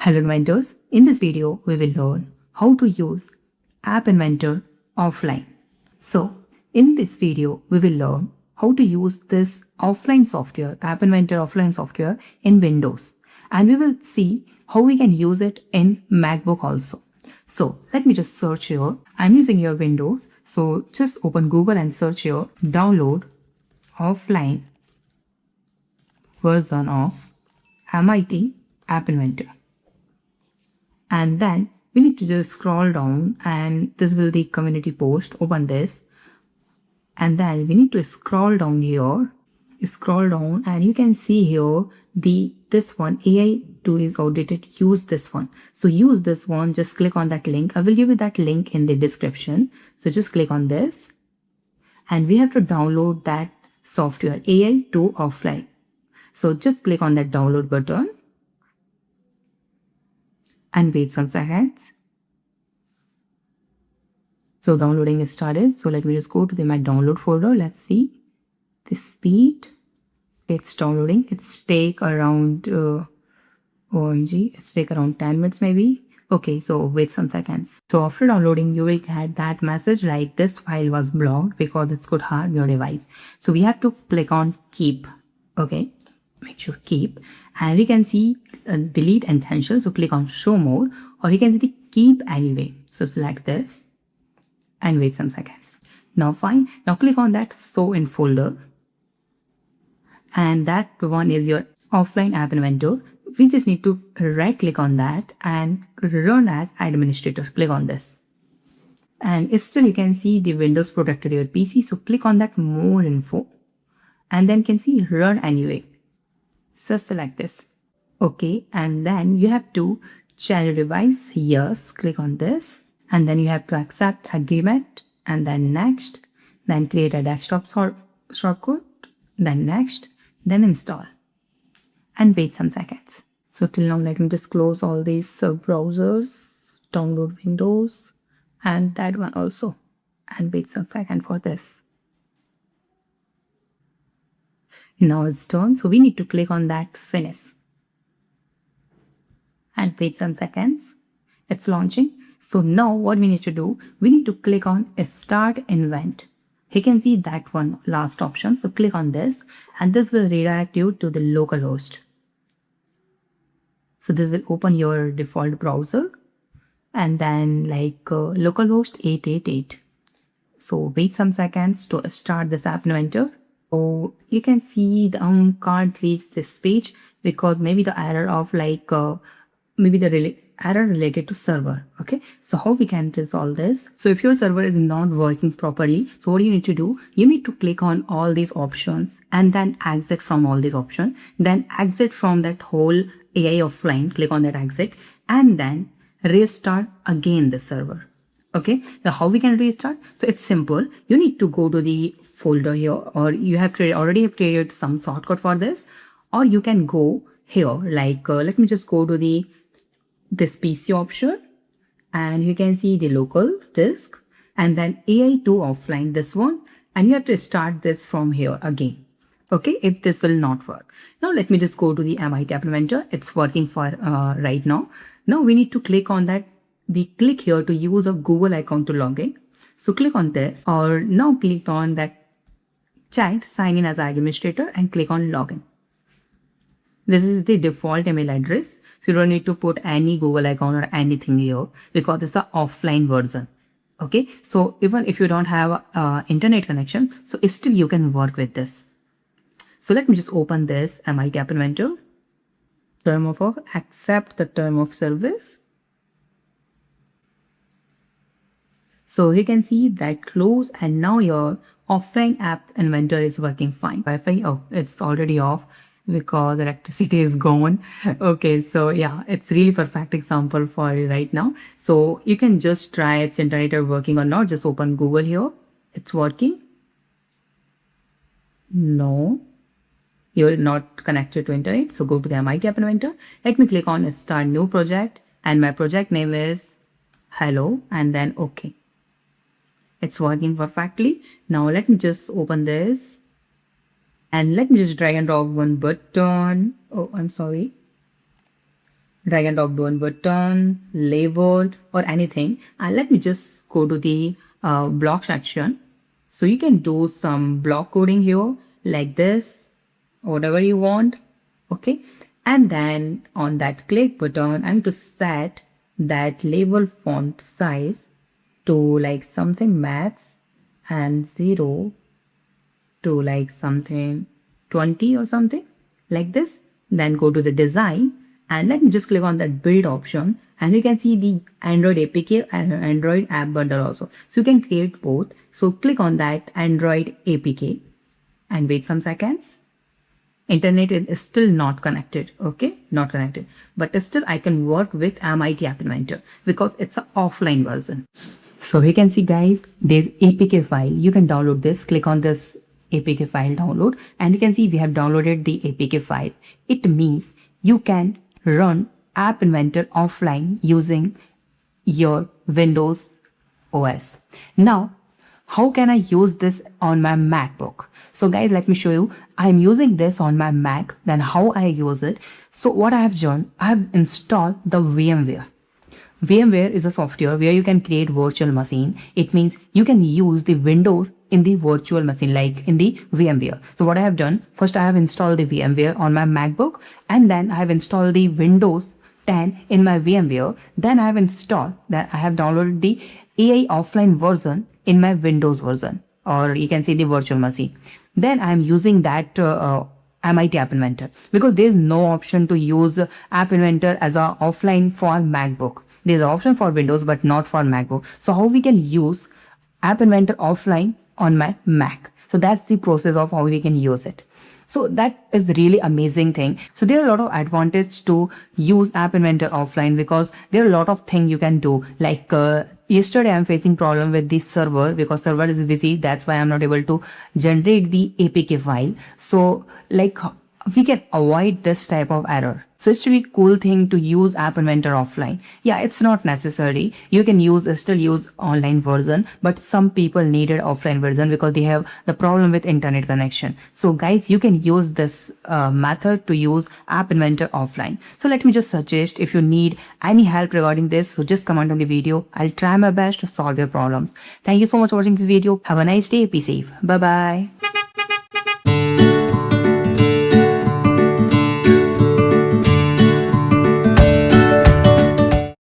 Hello inventors, in this video we will learn how to use App Inventor offline. So in this video we will learn how to use this offline software, App Inventor offline software in Windows, and we will see how we can use it in MacBook also. So let me just search here. I'm using your Windows, so just open Google and search here download offline version of MIT App Inventor. And then we need to just scroll down, and this will be community post. Open this, and then we need to scroll down here, and you can see here this one AI2 is outdated. Use this one. So use this one, just click on that link. I will give you that link in the description. So just click on this, and we have to download that software AI2 offline. So just click on that download button and wait some seconds. So downloading is started. So let me just go to my download folder. Let's see the speed. It's downloading. It's take around OMG. It's take around 10 minutes maybe. Okay, so wait some seconds. So after downloading, you will get that message like this file was blocked because it could harm your device. So we have to click on keep. Okay, make sure keep, and we can see delete essential. So click on show more, or you can see the keep anyway. So select this and wait some seconds. Now fine. Now click on that show in folder, and that one is your offline app inventor. We just need to right click on that and run as administrator. Click on this, and still you can see the Windows protected your PC. So click on that more info, and then you can see run anyway. Just select this. Okay, and then you have to share your device. Yes, click on this, and then you have to accept agreement, and then next, then create a desktop shortcut, then next, then install, and wait some seconds. So till now, let me just close all these browsers, download Windows, and that one also, and wait some second for this. Now it's done. So we need to click on that finish and wait some seconds. It's launching. So now what we need to do, we need to click on start invent. You can see that one last option. So click on this, and this will redirect you to the localhost. So this will open your default browser, and then like localhost 888. So wait some seconds to start this app inventor. So you can see the can't reach this page because maybe the error of like maybe the error related to server. Okay, so how we can resolve this? So if your server is not working properly, so what you need to do, you need to click on all these options and then exit from all these options, then exit from that whole AI offline, click on that exit, and then restart again the server. Okay, so how we can restart? So it's simple. You need to go to the folder here, or you have already have created some shortcut for this, or you can go here like let me just go to this PC option, and you can see the local disk, and then AI2 offline, this one, and you have to start this from here again. Okay, if this will not work. Now let me just go to the MIT App Inventor. It's working for right now. Now we need to click on that. We click here to use a Google account to log in. So click on this, or now click on that chat, sign in as administrator, and click on login. This is the default email address. So you don't need to put any Google account or anything here because it's an offline version. Okay, so even if you don't have internet connection, so still you can work with this. So let me just open this MIT App Inventor. Term of offer, accept the term of service. So you can see that close, and now your offline app inventor is working fine. Wi-Fi, oh, it's already off because the electricity is gone. Okay, so yeah, it's really perfect example for you right now. So you can just try its internet are working or not. Just open Google here. It's working. No, you're not connected to internet. So go to the MIT App Inventor. Let me click on start new project, and my project name is hello, and then okay. It's working perfectly. Now let me just open this, and let me just drag and drop one button. Oh, I'm sorry. drag and drop one button, label or anything. And let me just go to the block section. So you can do some block coding here like this, whatever you want. Okay. And then on that click button, I'm to set that label font size to like something max and 0 to like something 20 or something like this. Then go to the design and let me just click on that build option, and you can see the Android APK and Android app bundle also. So you can create both. So click on that Android APK and wait some seconds. Internet is still not connected. Okay, not connected, but still I can work with MIT App Inventor because it's an offline version. So you can see guys, there's APK file. You can download this. Click on this APK file download, and you can see we have downloaded the APK file. It means you can run App Inventor offline using your Windows OS. Now, how can I use this on my MacBook? So guys, let me show you. I'm using this on my Mac. Then how I use it? So what I have done, I have installed the VMware. VMware is a software where you can create virtual machine. It means you can use the Windows in the virtual machine like in the VMware. So what I have done, first I have installed the VMware on my MacBook, and then I have installed the Windows 10 in my VMware. Then I have installed that I have downloaded the AI offline version in my Windows version, or you can say the virtual machine. Then I am using that MIT App Inventor because there is no option to use App Inventor as a offline for MacBook. There is an option for Windows but not for MacBook. So how we can use App Inventor offline on my Mac? So that's the process of how we can use it. So that is really amazing thing. So there are a lot of advantage to use App Inventor offline because there are a lot of things you can do. Like yesterday I'm facing problem with the server because server is busy. That's why I'm not able to generate the APK file. So like we can avoid this type of error. So it's really cool thing to use App Inventor offline. Yeah, it's not necessary. You can still use online version, but some people needed offline version because they have the problem with internet connection. So guys, you can use this method to use App Inventor offline. So let me just suggest, if you need any help regarding this, so just comment on the video. I'll try my best to solve your problems. Thank you so much for watching this video. Have a nice day. Be safe. Bye bye.